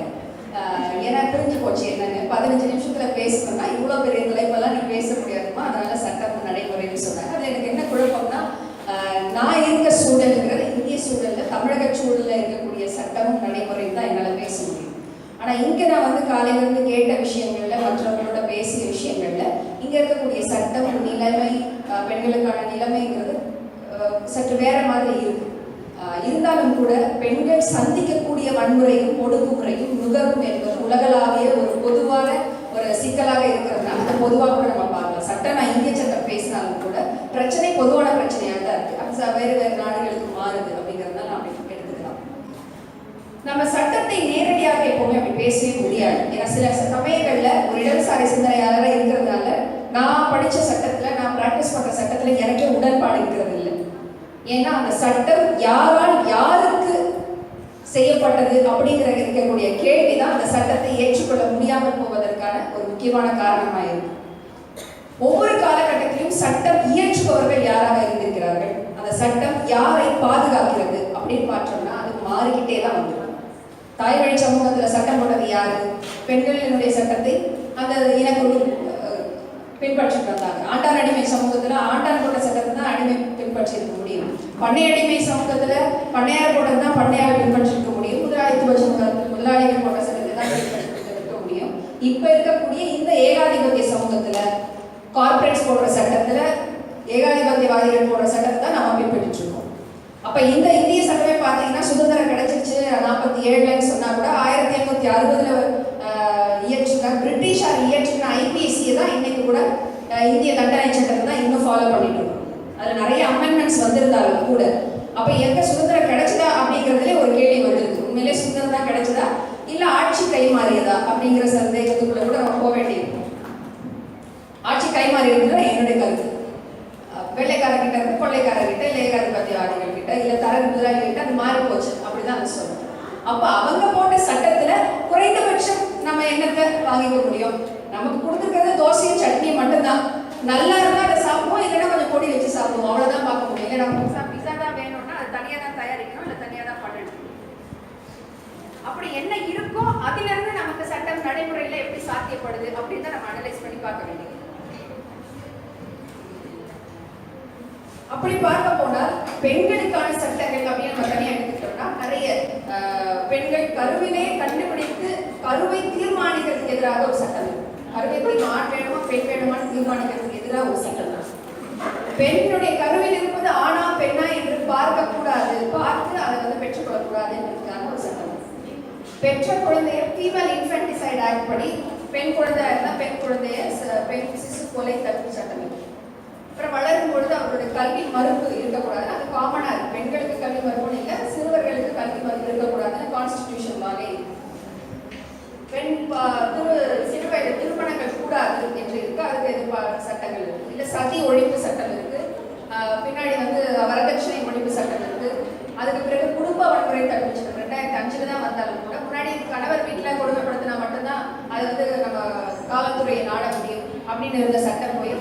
C: ஏன்னா புரிஞ்சு போச்சு என்னன்னு. 15 நிமிஷத்தில் பேசணும்னா இவ்வளோ பெரிய தலைப்பெல்லாம் நீ பேச முடியாதுமா, அதனால சட்டமும் நடைமுறைன்னு சொன்னாங்க. அதில் எனக்கு என்ன குழப்பம்னா, நான் இருக்க சூழலுங்கிறது இந்திய சூழலில், தமிழக சூழலில் இருக்கக்கூடிய சட்டமும் நடைமுறையும் தான் என்னால் பேச முடியும். ஆனால் இங்கே நான் வந்து காலையிலேருந்து கேட்ட விஷயங்களில், மற்றவங்களோட பேசிய விஷயங்களில், இங்கே இருக்கக்கூடிய சட்டம், நிலைமை, பெண்களுக்கான நிலைமைங்கிறது சற்று வேற மாதிரி இருக்கு. இருந்தாலும் கூட பெண்கள் சந்திக்கக்கூடிய வன்முறையும் ஒடுக்குமுறையும் நுகர்வும் என்பது உலகளாவிய ஒரு பொதுவான ஒரு சிக்கலாக இருக்கிறதுனால அந்த பொதுவாக கூட நம்ம பார்க்கலாம். சட்டம், நான் இந்திய சட்டம் பேசினாலும் கூட பிரச்சனை பொதுவான பிரச்சனையாக தான் இருக்கு. அது வேறு வேறு நாடுகளுக்கு மாறுது அப்படிங்கிறதுனால அப்படி எடுத்துக்கலாம். நம்ம சட்டத்தை நேரடியாக எப்பவுமே அப்படி பேசவே முடியாது. ஏன்னா சில சமயங்கள்ல ஒரு இடதுசாரி சிந்தனையாளராக இருக்கிறதுனால நான் படித்த சட்டத்துல, நான் பிராக்டிஸ் பண்ற சட்டத்துல எனக்கே உடன்பாடு இருக்கிறது இல்லை. ஏன்னா அந்த சட்டம் யாரால் யாருக்கு செய்யப்பட்டது அப்படிங்கிற இருக்கக்கூடிய கேள்விதான் அந்த சட்டத்தை ஏற்றுக்கொள்ள முடியாமல் போவதற்கான ஒரு முக்கியமான காரணமாக இருக்கு. ஒவ்வொரு காலகட்டத்திலும் சட்டம் இயற்றுபவர்கள் யாராக இருந்திருக்கிறார்கள், அந்த சட்டம் யாரை பாதுகாக்கிறது அப்படின்னு பார்த்தோம்னா அது மாறிக்கிட்டே தான் வந்துடும். தாய் வழி சமூகத்துல சட்டம் போட்டது யாரு? பெண்களினுடைய சட்டத்தை அந்த இனக்குழு பின்பற்றிட்டு வந்தாங்க. ஆண்டான் அடிமை சமூகத்துல ஆண்டான் போட்ட சட்டத்தை தான் அடிமை பின்பற்றி இருக்க முடியும். பண்ணை அடிமை சமூகத்துல பண்ணையார் போட்டது தான் பண்ணையார் பின்பற்றி இருக்க முடியும். முதலாளித்துவ சமூகத்தில் முதலாளிகள் போட்ட சட்டத்தை தான் பின்பற்றி இருக்க முடியும். இப்ப இருக்கக்கூடிய இந்த ஏகாதிபத்திய சமூகத்துல கார்பரேட்ஸ் போடுற சட்டத்துல, ஏகாதிபத்தியவாதிகள் போடுற சட்டத்தை தான் நம்ம பின்பற்றிட்டு இருக்கோம். அப்ப இந்த இந்திய சட்டமே பார்த்தீங்கன்னா சுதந்திரம் கிடைச்சிருச்சு 47 சொன்னா கூட 1860 இயற்றின பிரிட்டிஷார் இயற்றின ஐபிசியை தான் இன்னைக்கு கூட இந்திய தண்டனை சட்டத்தை தான் இன்னும் ஃபாலோ பண்ணிட்டு இருக்கோம். அதுல நிறைய அமெண்ட்மெண்ட்ஸ் வந்திருந்தாலும் கூட அப்ப எங்க சுதந்திரம் கிடைச்சதா அப்படிங்கிறதுல ஒரு கேள்வி வந்திருக்கு. உண்மையிலே சுதந்திரம் தான் கிடைச்சதா இல்ல ஆட்சி கை மாறியதா அப்படிங்கிற சந்தேகத்துக்குள்ள கூட நம்ம போக வேண்டியிருக்கும். ஆட்சி கை மாறி இருக்குதான் என்னுடைய கருத்து. வெள்ளைக்காரர்கிட்ட இருந்து கொள்ளைக்காரர்கிட்ட, இல்லை ஏகாதிபத்தியவாதிகள் கிட்ட, இல்ல தரகு முதலாளிகிட்ட அது மாறி போச்சு அப்படிதான் அது சொல்லுவோம். அப்ப அவங்க போட்ட சட்டத்துல குறைந்தபட்சம் நம்ம என்னத்தை வாங்கிக்க முடியும்? நமக்கு கொடுத்துருக்கிறது தோசையும் சட்னியும் மட்டும்தான். நல்லா இருந்தா அதை சாப்பிடுவோம், இல்லைன்னா கொஞ்சம் பொடி வச்சு சாப்பிடுவோம், அவ்வளவுதான் பார்க்க முடியும். இல்லை நம்ம பிஸா தான் வேணும்னா அது தனியா தான் தயாரிக்கணும், இல்லை தனியா தான் பண்ணணும். அப்படி என்ன இருக்கோ அதுல இருந்து நமக்கு சட்டம் நடைமுறையில எப்படி சாத்தியப்படுது அப்படின்னு தான் நம்ம அனலைஸ் பண்ணி பார்க்க வேண்டியது. அப்படி பார்க்க போனால் பெண்களுக்கான சட்டங்கள் அப்படின்னு நம்ம தனியாக எடுத்துக்கிட்டோம்னா நிறைய பெண்கள் கருவிலே கண்டுபிடித்து கருவை தீர்மானிக்கிறதுக்கு எதிராக ஒரு சட்டம் இருக்கு. கருவை ஆண் வேணுமா பெண் வேணுமான்னு தீர்மானிக்கிறதுக்கு எதிராக ஒரு சட்டம் தான். பெண்ணுடைய கருவில் இருப்பது ஆணா பெண்ணா என்று பார்க்க கூடாது, பார்த்து அதை வந்து பெற்றுக்கொள்ளக்கூடாது என்பதற்கான ஒரு சட்டம். பெற்ற குழந்தைய ஃபீமேல் இன்ஃபென்டிசைட் ஆக்ட் படி பெண் குழந்தையா இருந்தால் பெண் குழந்தைய பெண் சிசு கொலை தடுப்பு சட்டம் இருக்கு. அப்புறம் வளரும் பொழுது அவர்களுடைய கல்வி மறுப்பு இருக்கக்கூடாது. அது காமனா இருக்கு. பெண்களுக்கு கல்வி மறுப்புன்னு இல்லை, சிறுவர்களுக்கு கல்வி மறுப்பு இருக்கக்கூடாதுன்னு கான்ஸ்டிடியூஷன் லாலே பெண் சிறு வயது திருமணங்கள் கூடாது என்று இருக்கு. அதுக்கு எதிர்ப்பு சட்டங்கள் இருக்கு. இல்ல சதி ஒழிப்பு சட்டம் இருக்கு. பின்னாடி வந்து வரதட்சணை ஒழிப்பு சட்டம் இருக்கு. அதுக்கு பிறகு குடும்ப வன்முறை தடுப்பு சட்டம் 2005 தான் வந்தாலும் கூட முன்னாடி கணவர் வீட்டுல கொடுமைப்படுத்தினா மட்டும்தான் அது வந்து நம்ம காவல்துறையை நாட முடியும் அப்படின்னு இருந்த சட்டம் போய்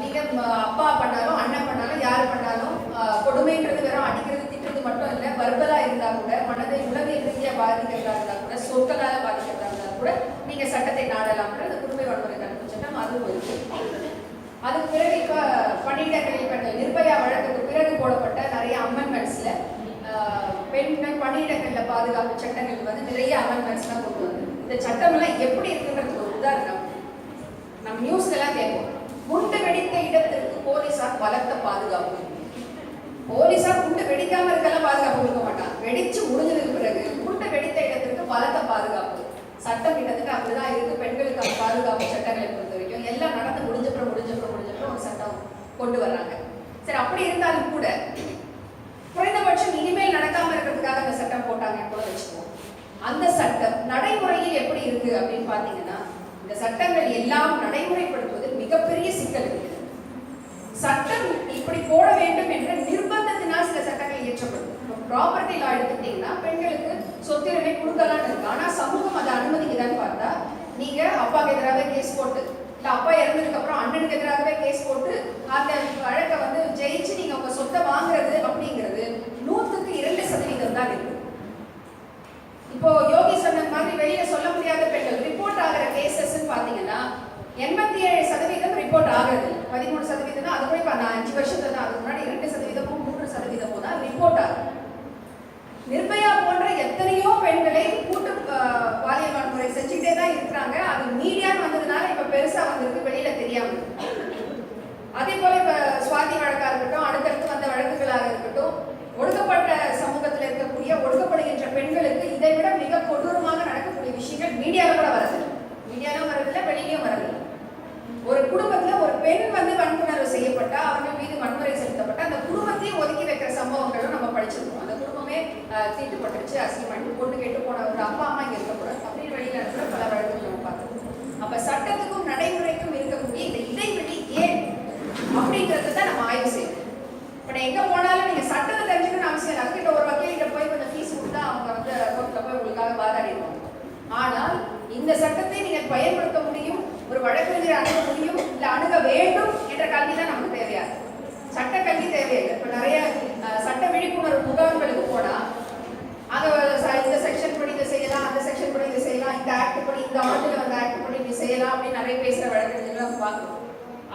C: நீங்க அப்பா பண்ணாலும் அண்ணன் பண்ணாலும் யாரு பண்ணாலும் கொடுமைன்றது வெறும் அடிக்கிறது திட்டுறது மட்டும் இல்லை, வர்பலா இருந்தா கூட மனதை உளவியல் ரீதியா பாதிக்கிறதா இருந்தா கூட சொற்களால பாதிக்கிறதா இருந்தா கூட நீங்க சட்டத்தை நாடலாம். அந்த குடும்ப வன்முறை தடுப்பு சட்டம் அது போயிருக்கு. அதுக்கு பிறகு இப்ப பணியிடங்களில் பெண்கள் நிர்பயா வழக்குக்கு பிறகு போடப்பட்ட நிறைய அமெண்ட்மெண்ட்ஸ்ல பெண்கள் பணியிடங்கள்ல பாதுகாப்பு சட்டங்கள் வந்து நிறைய அமெண்ட்மெண்ட்ஸ் தான் கொண்டு வந்து இந்த சட்டம் எல்லாம் எப்படி இருக்குன்றது ஒரு உதாரணம் நம்ம நியூஸ்ல எல்லாம் கேட்போம். குண்டு வெடித்த இடத்திற்கு போலீசார் பலத்த பாதுகாப்பு. போலீசார் குண்டு வெடிக்காம இருக்கலாம் பாதுகாப்பு கொடுக்க மாட்டாங்க. வெடிச்சு முடிஞ்சதுக்கு பிறகு குண்டு வெடித்த இடத்திற்கு பலத்த பாதுகாப்பு. சட்டம் கிட்டத்தட்ட அப்படிதான் இருக்கு. பெண்களுக்கான பாதுகாப்பு சட்டங்களை பொறுத்த வரைக்கும் எல்லாம் நடந்து முடிஞ்சப்புறம் ஒரு சட்டம் கொண்டு வர்றாங்க. சரி, அப்படி இருந்தாலும் கூட குறைந்தபட்சம் இனிமேல் நடக்காம இருக்கிறதுக்காக அந்த சட்டம் போட்டாங்க கூட வச்சுக்குவோம். அந்த சட்டம் நடைமுறையில் எப்படி இருக்கு அப்படின்னு பாத்தீங்கன்னா இந்த சட்டங்கள் எல்லாம் நடைமுறைப்படுத்துவதில் மிகப்பெரிய சிக்கல் இருக்கு. சட்டம் இப்படி போட வேண்டும் என்ற நிர்பந்தத்தினால் சில சட்டங்கள் இயற்றப்படும். ப்ராப்பர்ட்டி லா எடுத்துட்டீங்கன்னா பெண்களுக்கு சொத்துரிமை கொடுக்கலாம்னு இருக்கு. ஆனா சமூகம் அதை அனுமதிக்குதான்னு பார்த்தா நீங்க அப்பாவுக்கு எதிராகவே கேஸ் போட்டு இல்ல அப்பா இறந்ததுக்கு அப்புறம் அண்ணனுக்கு எதிராகவே கேஸ் போட்டு அந்த வழக்கை வந்து ஜெயிச்சு நீங்க உங்க சொத்தை வாங்குறது அப்படிங்கிறது 100% தான் இருக்கு. இப்போ யோகி சொன்ன மாதிரி வெளியில சொல்ல முடியாத பெண்கள் ரிப்போர்ட் ஆகிற கேசஸ் பாத்தீங்கன்னா 87% ரிப்போர்ட் ஆகுறது, 13% தான். அது கூட இப்ப 5 வருஷத்துல தான். அதுக்கு முன்னாடி 2%, 3% தான் ரிப்போர்ட் ஆகுது. நிர்பயா போன்ற எத்தனையோ பெண்களை கூட்டு பாலியல் வன்முறை செஞ்சுட்டே தான் இருக்கிறாங்க. அது மீடியான்னு வந்ததுனால இப்ப பெருசா வந்திருக்கு, வெளியில தெரியாம. அதே போல இப்ப சுவாதி வழக்கா இருக்கட்டும், அடுத்தடுத்து வந்த வழக்குகளாக இருக்கட்டும், ஒடுக்கப்பட்ட சமூகத்தில் இருக்கக்கூடிய ஒடுக்கப்படுகின்ற பெண்களுக்கு இதை விட மிக கொடூரமாக நடக்கக்கூடிய விஷயங்கள் மீடியால கூட வரது. மீடியாலும் வரதில்லை, வெளியிலும் வரதில்லை. ஒரு குடும்பத்துல ஒரு பெண் வந்து வன்புணர்வு செய்யப்பட்டா, அவர்கள் மீது வன்முறை செலுத்தப்பட்ட அந்த குடும்பத்தையும் ஒதுக்கி வைக்கிற சம்பவங்களும் நம்ம படிச்சிருக்கோம். அந்த குடும்பமே தீட்டுப்பட்டுருச்சு, அசிங்கமாட்டு பொண்ணு கேட்டு போன ஒரு அப்பா அம்மா இங்க இருக்கக்கூடாது அப்படின்னு வெளியில இருக்கிற பல வழக்குகள் நம்ம பார்த்தோம். அப்ப சட்டத்துக்கும் நடைமுறைக்கும் இருக்கக்கூடிய இந்த இடைவெளி ஏன் அப்படிங்கறத தான் நம்ம ஆய்வு செய்யணும். இப்ப எங்க போனாலும் நீங்க சட்டத்தை தெரிஞ்சுக்கணும்னு அவசியம் இல்லை. அதுக்கிட்ட ஒரு வக்கீல்கிட்ட போய் கொஞ்சம் ஃபீஸ் கொடுத்தா அவங்க வந்து கோர்ட்ல போய் உங்களுக்காக வாதாடிடுவாங்க. ஆனால் இந்த சட்டத்தை நீங்கள் பயன்படுத்த முடியும், ஒரு வழக்கறிஞரை அணுக முடியும், இல்லை அணுக வேண்டும் என்ற கல்வி தான் நமக்கு தேவையாது. சட்ட கல்வி தேவையில்லை. இப்போ நிறைய சட்ட விழிப்புணர்வு முகாம்களுக்கு போனா அங்க இந்த செக்ஷன் படி இதை செய்யலாம், அந்த செக்ஷன் படி இதை செய்யலாம், இந்த ஆக்ட் படி இந்த ஆண்டுல வந்த ஆக்ட் படி இதை செய்யலாம் அப்படின்னு நிறைய பேசுற வழக்கறிஞர்கள் பார்க்கணும்.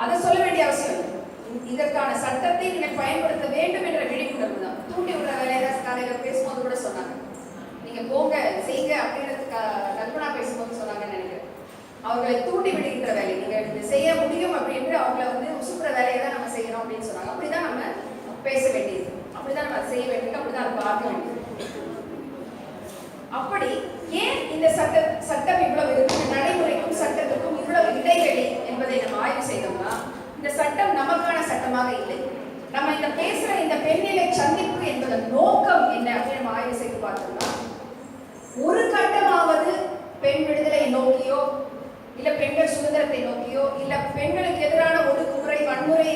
C: அதை சொல்ல வேண்டிய அவசியம் இல்லை. இதற்கான சட்டத்தை நீங்கள் பயன்படுத்த வேண்டும் என்ற விழிப்புணர்வு தான். தூண்டி உள்ள வேலையை காலையில் பேசும்போது கூட சொன்னாங்க, நீங்க போங்க செய்யுங்க அப்படின்னு கல்பனா பேசும்போது சொன்னாங்கன்னு நினைக்கிறேன். அவர்களை தூண்டி விடுகின்ற வேலை, நீங்க இது செய்ய முடியும் அப்படின்னு அவங்களை வந்து உசுப்புற வேலையை தான் நம்ம செய்யணும் அப்படின்னு சொன்னாங்க. அப்படிதான் நம்ம பேச வேண்டியது, அப்படிதான் நம்ம செய்ய வேண்டியது, அப்படிதான் நம்ம பார்க்க வேண்டியது. அப்படி ஏன் இந்த சட்டம் இவ்வளவு இருக்கு, நடைமுறைக்கும் சட்டத்துக்கும் இவ்வளவு இடைவெளி என்பதை நம்ம ஆய்வு செய்தோம்னா இந்த சட்டம் நமக்கான சட்டமாக இல்லை. நம்ம இந்த பேசுற இந்த பெண்ணிலை சந்திப்பு என்பதன் நோக்கம் என்ன அப்படின்னு நம்ம ஆய்வு செய்து பார்த்தோம்னா, ஒரு கட்டமாவது பெண் விடுதலை நோக்கியோ இல்ல பெண்கள் சுதந்திரத்தை நோக்கியோ இல்ல பெண்களுக்கு எதிரான ஒடுக்குமுறை வன்முறை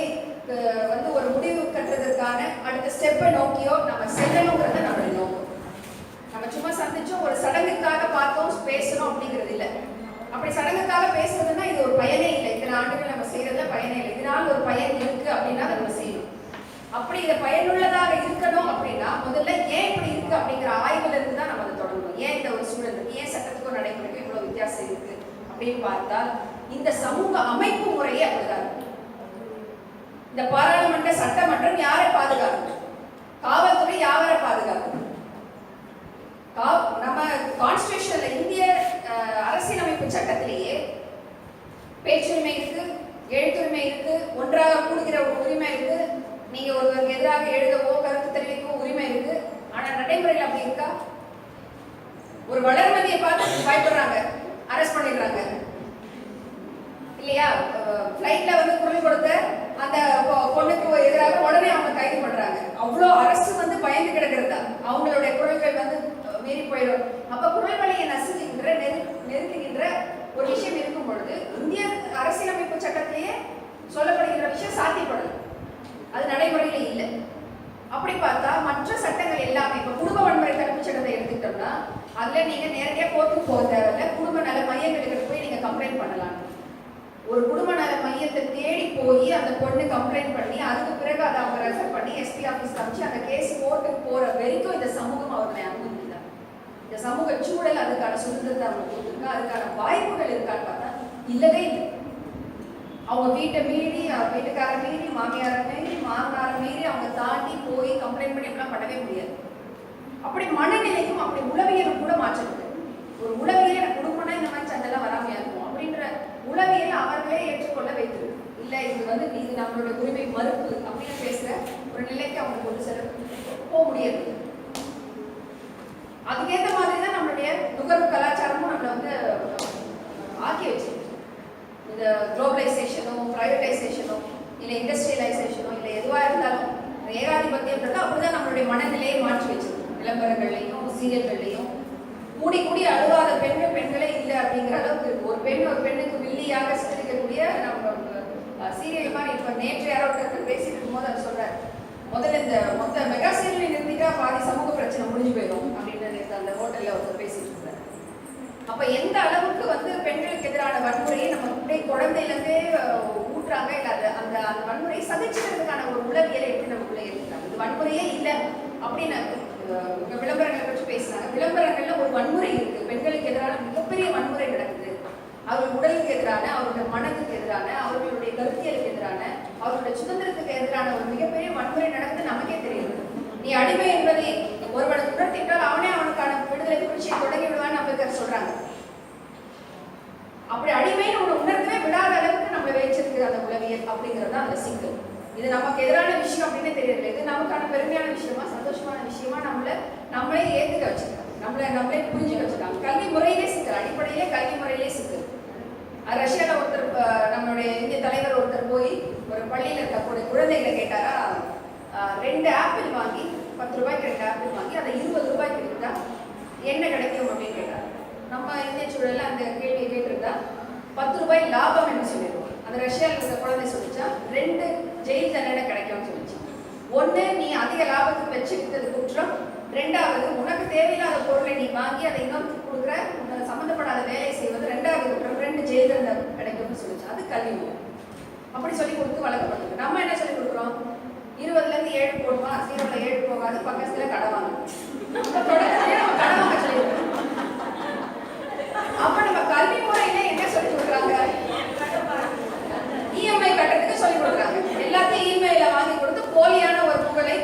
C: வந்து ஒரு முடிவு கட்டுறதற்கான அடுத்த ஸ்டெப்பை நோக்கியோ நம்ம செல்லணுங்கிறத நம்மளுடைய நோக்கம். நம்ம சும்மா சந்திச்சோம், ஒரு சடங்குக்காக பார்த்தோம், பேசணும் அப்படிங்கிறது இல்லை. அப்படி சடங்குக்காக பேசுறதுன்னா இது ஒரு பயனே இல்லை. இத்தனை ஆண்டுகள் நம்ம செய்யறதுல பயனே இல்லை. இதனால ஒரு பயன் இருக்கு அப்படின்னா நம்ம செய்யணும். அப்படி இதை பயனுள்ளதாக இருக்கணும் அப்படின்னா முதல்ல ஏன் இப்படி இருக்கு அப்படிங்கிற ஆய்வுல இருந்து தான் நம்ம அதை தொடங்கணும். ஏன் இந்த ஒரு சூழல் இருக்கு, ஏன் சட்டத்துக்கும் நடைமுறைக்கும் இவ்வளவு வித்தியாசம் இருக்கு அப்படின்னு பார்த்தால் இந்த சமூக அமைப்பு முறையே அப்படிதான் இருக்கு. இந்த பாராளுமன்ற சட்டமன்றம் யாரை பாதுகாக்கும்? காவல்துறை யாரை பாதுகாக்கும்? நம்ம கான்ஸ்டிடியூஷன்ல இந்திய அரசியலமைப்பு சட்டத்திலேயே பேச்சுரிமை இருக்கு, எழுத்துரிமை இருக்கு, ஒன்றாக கூடுகிற உரிமை இருக்கு, நீங்க ஒருவருக்கு எதிராக எழுதவோ கருத்து தெரிவிக்கவோ உரிமை இருக்கு. ஆனா நடைமுறையில் அப்படி இருக்கா? ஒரு வளர்மதியை பார்த்து பயப்படுறாங்க, அரெஸ்ட் பண்ணிடுறாங்க இல்லையா? ஃப்ளைட்ல வந்து குரல் கொடுத்த அந்த பொண்ணுக்கு எதிராக உடனே அவங்க கைது பண்றாங்க. அவ்வளோ அரசு வந்து பயந்து கிடக்கிறதா? அவங்களுடைய குரல்கள் வந்து மீறி போயிடும். அப்ப குரல் வழியை நசுக்குகின்ற நெருக்குகின்ற ஒரு விஷயம் இருக்கும் பொழுது இந்திய அரசியலமைப்பு சட்டத்திலேயே சொல்லப்படுகிற விஷயம் சாத்தியப்படல, அது நடைமுறையில இல்லை. அப்படி பார்த்தா மற்ற சட்டங்கள் எல்லாமே, இப்ப குடும்ப வன்முறை தடுப்பு சட்டத்தை எடுத்துக்கிட்டோம்னா அதுல நீங்க நேரடியாக கோர்ட்டுக்கு போக தேவையில்ல, குடும்ப நல மையங்களுக்கு போய் நீங்க கம்ப்ளைண்ட் பண்ணலாம். ஒரு குடும்ப நல மையத்தை தேடி போய் அந்த பொண்ணு கம்ப்ளைண்ட் பண்ணி அதுக்கு பிறகு அதை அவங்க ரெஃபர் பண்ணி எஸ்பி ஆஃபீஸ் காமிச்சு அந்த கேஸ் கோர்ட்டுக்கு போற வரைக்கும் இந்த சமூகம் அவர்களை அனுமதிக்குதா? இந்த சமூக சூழல் அதுக்கான சுதந்திரத்தை அவங்க கொடுத்துருக்கா? அதுக்கான வாய்ப்புகள் இருக்கான்னு பார்த்தா இல்லவே இல்லை. அவங்க வீட்டை மீறி, வீட்டுக்கார மீறி, மாமியாரை மீறி, மாமனாரை மீறி அவங்க தாண்டி போய் கம்ப்ளைண்ட் பண்ணி எல்லாம் பண்ணவே முடியாது. அப்படி மனநிலைக்கும் அப்படி உளவியலும் கூட மாற்றிருக்கு. ஒரு உளவியல் குடும்பம்னா இந்த மாதிரி சண்டெல்லாம் வராமையா இருக்கும் அப்படின்ற உளவியல் அவர்களே ஏற்றுக்கொள்ள வைத்திருக்கு. இல்லை இது நம்மளோட உரிமை மறுப்பு அப்படின்னு பேசுற ஒரு நிலைக்கு அவங்க கொண்டு செல்ல போக முடியாது. அதுக்கேற்ற மாதிரி தான் நம்மளுடைய நுகர்வு கலாச்சாரமும் நம்மளை வந்து ஆக்கி வச்சிருக்கு. இந்த குளோபலைசேஷனும் பிரைவேடைசேஷனும் இல்லை இண்டஸ்ட்ரியலைசேஷனோ இல்லை எதுவாக இருந்தாலும் ஏகாதிபத்தியம்ன்றது அப்படிதான் நம்மளுடைய மனநிலையை மாற்றி வச்சிருக்கு. விளம்பரங்கள்லையும் சீரியல்கள்லையும் கூடி கூடி அழுவாத பெண்களே இல்லை அப்படிங்கிற அளவுக்கு இருக்கு. ஒரு பெண்ணுக்கு வில்லியாக சித்தரிக்கக்கூடிய நம்ம சீரியல் மாதிரி. இப்போ நேற்று யாரோ ஒருத்தர் பேசிட்டு இருக்கும்போது அவர் சொல்றாரு, முதல்ல இந்த மொத்த மெகா சீரியலை நிறுத்திட்டா பாதி சமூக பிரச்சனை முடிஞ்சு போயிடும் அப்படின்னு நேற்று அந்த ஹோட்டல்ல ஒருத்தர் பேசிட்டு இருந்தார். அப்ப எந்த அளவுக்கு வந்து பெண்களுக்கு எதிரான வன்முறையை நம்ம அப்படியே குழந்தையிலேருந்தே ஊட்டுறாங்க. இல்லை அந்த வன்முறையை சகிச்சுக்கிறதுக்கான ஒரு உளவியலை எப்படி நமக்குள்ளே ஏற்றுக்கிறாங்க. இது வன்முறையே இல்லை அப்படின்னு விளம்பரங்களை பற்றி பேசுறாங்க. விளம்பரங்கள்ல ஒரு வன்முறை இருக்கு, பெண்களுக்கு எதிரான மிகப்பெரிய வன்முறை நடக்குது. அவர்கள் உடலுக்கு எதிரான, அவர்களுடைய மனதுக்கு எதிரான, அவர்களுடைய கருத்தியலுக்கு எதிரான, அவர்களுடைய சுதந்திரத்துக்கு எதிரான ஒரு மிகப்பெரிய வன்முறை நடக்குது. நமக்கே தெரியுது. நீ அடிமை என்பதை ஒருவனை உணர்த்திட்டால் அவனே அவனுக்கான விடுதலை புரட்சியை தொடங்கி விடுவான்னு அம்பேத்கர் சொல்றாங்க. அப்படி அடிமைன்னு ஒன்று உணர்த்தவே விடாத அளவுக்கு நம்மளை வைச்சிருக்கு அந்த உளவியல் அப்படிங்கிறது அந்த சிக்கல். இது நமக்கு எதிரான விஷயம் அப்படின்னு தெரியல. இது நமக்கான பெருமையான விஷயமா, சந்தோஷமான விஷயமா நம்மளே ஏத்துக்க வச்சிருக்காங்க, நம்மளே புரிஞ்சுக்க வச்சிருக்காங்க. கல்வி முறையிலே சிக்கல், அடிப்படையிலே கல்வி முறையிலே சிக்கல். ரஷ்யாவில் ஒருத்தர், நம்மளுடைய இந்திய தலைவர் ஒருத்தர் போய் ஒரு பள்ளியில் இருக்கக்கூடிய குழந்தைகளை கேட்டாரா, 2 ஆப்பிள் வாங்கி 10 ரூபாய்க்கு 2 ஆப்பிள் வாங்கி அதை 20 ரூபாய்க்கு விற்றா என்ன கிடைக்கும் அப்படின்னு கேட்டார். நம்ம இந்திய சூழலில் அந்த கேள்வியை கேட்டிருந்தா 10 ரூபாய் லாபம் என்று சொல்லிடுவோம். அந்த ரஷ்யாவில் இருக்க குழந்தை சொல்லிச்சா 2 ஜெயில் தண்டனை கிடைக்கும்னு சொல்லிச்சு. 1, நீ அதிக லாபத்துக்கு வச்சு விற்றது குற்றம். 2வது, உனக்கு தேவையில்லாத பொருளை நீ வாங்கி அதை இன்னொருத்துக்கு கொடுக்குற, சம்மந்தப்படாத வேலையை செய்வது 2வது குற்றம். 2 ஜெயில் தண்டனை கிடைக்கும்னு சொல்லிச்சு. அது கல்வி முறை. அப்படி சொல்லி கொடுத்து வளர்க்கப்பட்டது. நம்ம என்ன சொல்லி கொடுக்குறோம்? 20லேருந்து 7 போடுமா, 0ல 7 போகாது, பக்கத்துல கடை வாங்க. தொடக்கத்திலே நம்ம கடை வாங்க சொல்லிடுறோம். அப்ப நம்ம கல்வி முறையில என்ன சொல்லி கொடுக்குறாங்க? இஎம்ஐ கட்டுறதுக்கு சொல்லி கொடுக்குறாங்க. எல்லாத்தையும் இஎம்ஐல வாங்கி கொடுத்து போலியான ஒரு புகழை,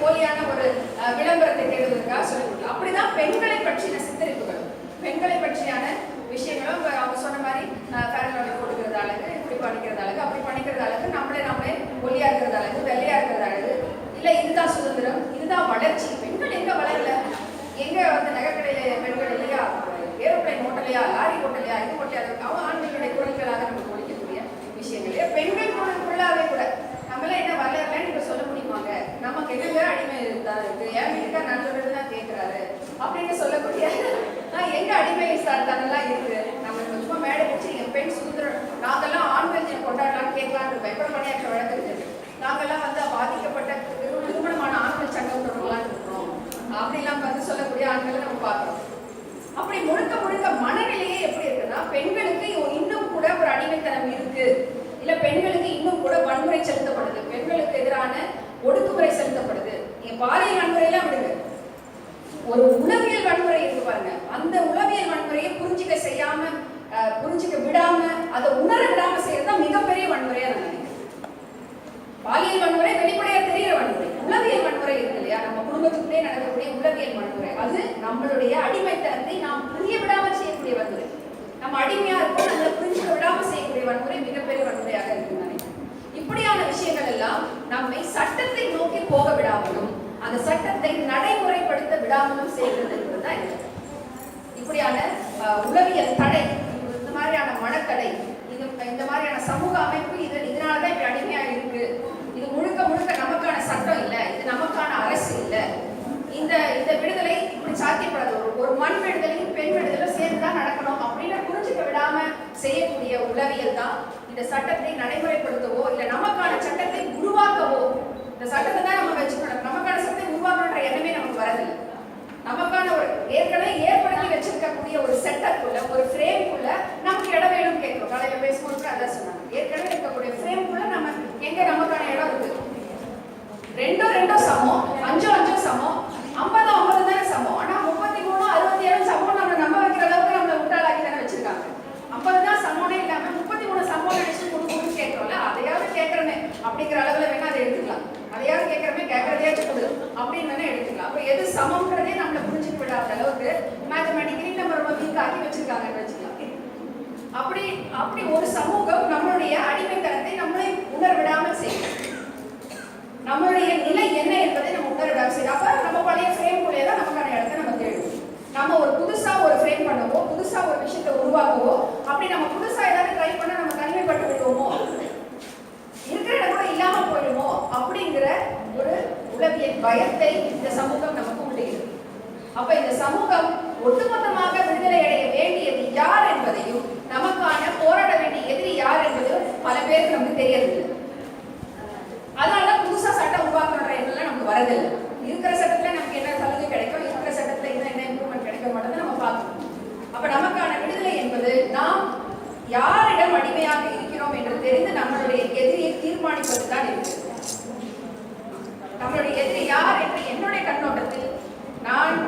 C: போலியான ஒரு விளம்பரத்தை தேடுவதற்காக சொல்லி கொடுக்கலாம். அப்படிதான் பெண்களை பற்றின சித்தரிப்புகள், பெண்களை பற்றியான விஷயங்களும் அவங்க சொன்ன மாதிரி ஃபேரலோட கொடுக்கறது அழகு, இப்படி பண்ணிக்கிறது அழகு, அப்படி பண்ணிக்கிறது அழகு, நம்மளே ஒல்லியா இருக்கிறது அழகு, வெள்ளையா இருக்கிறது அழகு, இல்லை இதுதான் சுதந்திரம், இதுதான் வளர்ச்சி. பெண்கள் எங்க வளரல? எங்க வந்து நகைக்கடையில பெண்கள் இல்லையா, ஏரோப்ளைன் ஓட்டலையா, லாரி ஓட்டலையா, இது ஓட்டலையா, அவன் ஆண்களுடைய குரல்களாக நமக்கு ஒழிக்கக்கூடிய விஷயங்களே. பெண்கள் குரலுக்குள்ளாவே கூட நம்மளாம் என்ன வளரலன்னு இப்ப சொல்ல முடியுமாங்க? நமக்கு எங்க அடிமை தான் இருக்கு, என் வீட்டுக்கார் நல்லது தான் கேட்கிறாரு அப்படின்னு சொல்லக்கூடிய எங்க அடிமை தனெல்லாம் இருக்கு. நம்ம சும்மா மேடை வச்சு என் பெண் சுதந்திரம், நாங்கெல்லாம் ஆண்கள் கொண்டாடலாம் கேட்கலான்னு பயப்பட பணியாற்ற வழக்கு இருக்கு. நாங்கெல்லாம் வந்து பாதிக்கப்பட்ட திருமணமான ஆண்கள் சங்கம் தொடங்கலான்னு இருக்கிறோம் அப்படிலாம் வந்து சொல்லக்கூடிய ஆண்களை நம்ம பார்க்கிறோம். அப்படி முழுக்க மனநிலையே எப்படி இருக்குன்னா, பெண்களுக்கு இன்னும் கூட ஒரு அடிமைத்தனம் இருக்கு, இல்ல பெண்களுக்கு இன்னும் கூட வன்முறை செலுத்தப்படுது, பெண்களுக்கு எதிரான ஒடுக்குமுறை செலுத்தப்படுது. நீங்க பாலியல் வன்முறையெல்லாம் விடுங்க, ஒரு உளவியல் வன்முறை இருக்கு பாருங்க. அந்த உளவியல் வன்முறையை புரிஞ்சிக்க விடாம, அதை உணர விடாம செய்யறதுதான் மிகப்பெரிய வன்முறையா நான் நினைக்கிறேன். பாலியல் வன்முறை வெளிப்படையா தெரிகிற வன்முறை. உளவியல் வன்முறை இருக்கு இல்லையா, நம்ம குடும்பத்துக்குள்ளே நடக்கக்கூடிய உளவியல் வன்முறை, அது நம்மளுடைய அடிமைத்தனத்தை நாம் புரிய விடாமல் செய்யக்கூடிய வன்முறை. நம்ம அடிமையா இருக்கோம், நம்மளை புரிஞ்சுக்க விடாமல் செய்யக்கூடிய வன்முறை மிகப்பெரிய வன்முறையாக இருக்கு. இப்படியான விஷயங்கள் எல்லாம் நம்மை சட்டத்தை நோக்கி போக விடாமலும் அந்த சட்டத்தை நடைமுறைப்படுத்த விடாமலும் செய்கிறது என்பதுதான் இது. இப்படியான உளவியல் தடை, இந்த மாதிரியான மனத்தடை, இந்த மாதிரியான சமூக அமைப்பு இதனாலதான் இப்படி அடிமையா இருக்கு. இது முழுக்க முழுக்க நமக்கான சட்டம் இல்லை, இது நமக்கான அரசு இல்லை. இந்த விடுதலை இப்படி சாத்தியப்படாது. ஒரு மண் விடுதலையும் பெண் விடுதலையும் சேர்ந்துதான் நடக்கணும் அப்படின்னு புரிஞ்சுக்க விடாம செய்யக்கூடிய உளவியல் தான் இந்த சட்டத்தை நடைமுறைப்படுத்தவோ இல்ல நமக்கான சட்டத்தை உருவாக்கவோ. இந்த சட்டத்தை தான் நம்ம வச்சுக்கணும், நமக்கான சட்டத்தை உருவாக்கணுன்ற எண்ணமே நமக்கு வரதில்லை. நமக்கான ஒரு ஏற்கனவே ஏற்படுத்தி வச்சிருக்கக்கூடிய ஒரு செட்டப்புள்ள ஒரு ஃப்ரேம்குள்ள நமக்கு இடம் வேணும்னு கேட்கிறோம். காலையில பேசும்போது அதான் சொன்னாங்க, ஏற்கனவே இருக்கக்கூடிய ஃப்ரேம்குள்ள நம்ம எங்க நமக்கான இடம் இருக்கு. 2 சமம், 5 சமம், 50 தானே சமம். ஆனா 33 67 சமம் நம்ம நம்ப வைக்கிற அளவுக்கு நம்மளை முட்டாளாக்கி தானே வச்சிருக்காங்க. 50 தான் சமம்னே இல்லாம 33 சமம் நினைச்சு கொடுக்கணும்னு கேட்கிறோம்ல, அதையாவது கேட்கறமே அப்படிங்கிற அளவுல வேணா அதை எடுத்துக்கலாம். அதையாவது கேட்கறமே, கேட்கறதையாச்சும் கொடு அப்படின்னு வேணா எடுத்துக்கலாம். அப்ப எது சமம்ங்கிறதே நம்மளை புரிஞ்சுக்க விடாத அளவுக்கு மேத்தமெட்டிக்கலி நம்ம ரொம்ப வீக் ஆக்கி வச்சிருக்காங்கன்னு வச்சுக்கலாம். அப்படி ஒரு சமூகம் நம்மளுடைய அடிமைத்தனத்தை நம்மளை உணர விடாமல் செய்யும். நம்மளுடைய நிலை என்ன என்பதை நம்ம உணர விடாமல் செய்யும். அப்ப நம்ம பழைய ஃப்ரேம்குள்ளே தான் நமக்கான இடத்தை நம்ம தேடுவோம். நம்ம ஒரு புதுசா ஒரு ஃப்ரேம் பண்ணவோ, புதுசா ஒரு விஷயத்தை உருவாக்கவோ, அப்படி நம்ம புதுசா ஏதாவது ட்ரை பண்ண நம்ம தனிமைப்பட்டு விடுவோமோ, இருக்கிற இடம் கூட இல்லாம போயிடுமோ அப்படிங்கிற ஒரு உளவியல் பயத்தை இந்த சமூகம் நமக்கு உண்டுகிறது. அப்ப இந்த சமூகம் ஒட்டுமொத்தமாக விடுதலை அடைய வேண்டியது யார் என்பதையும் நமக்கான போராட வேண்டிய எதிரி யார் என்பதும் பல பேருக்கு நமக்கு தெரியறதில்லை. அதனாலதான் புதுசா சட்டம் உருவாக்குற எண்ணெல்லாம் நமக்கு வரதில்லை. இருக்கிற சட்டத்துல நமக்கு என்ன சலுகை கிடைக்கும், இருக்கிற சட்டத்துல என்ன இம்ப்ரூவ்மெண்ட் கிடைக்க மாட்டேன்னு நம்ம பார்க்கணும். அப்ப நமக்கான விடுதலை என்பது நாம் யாரிடம் அடிமையாக இருக்கிறோம் என்று தெரிந்து நம்மளுடைய எதிரியை தீர்மானிப்பது தான் இருக்கு. நம்மளுடைய எதிரி யார் என்று என்னுடைய கண்ணோட்டத்தில் நான்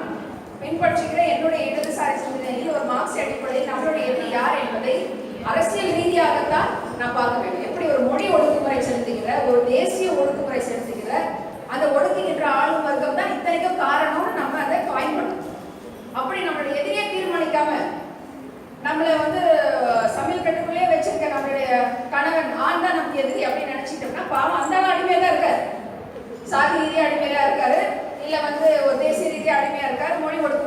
C: பின்பற்றுகிற என்னுடைய இடதுசாரி சிந்தனையில் ஒரு மார்க்ஸ் அடிப்படையில் நம்மளுடைய எதிரி யார் என்பதை அரசியல் ரீதியாகத்தான் நான் பார்க்க வேண்டும். எப்படி ஒரு மொழி ஒடுக்குமுறை செலுத்துகிற, ஒரு தேசிய ஒடுக்குமுறை செலுத்துகிற அந்த ஒடுக்குகின்ற ஆளும் வர்க்கம் தான் இத்தனைக்கும் காரணம்னு நம்ம அதை காயின் பண்ணணும். அப்படி நம்மளுடைய எதிரியை தீர்மானிக்காம நம்மளை சமையல் கட்டுக்குள்ளேயே வச்சிருக்க நம்மளுடைய கணவன் ஆண் தான் நமக்கு எதிரி அப்படின்னு நினைச்சிட்டோம்னா பாவம் அந்த அடிமையா தான் இருக்காரு. சாதி ரீதியா அடிமையா இருக்காரு, இல்ல ஒரு தேசிய ரீதியா அடிமையா இருக்காரு, மொழி ஒடுக்கு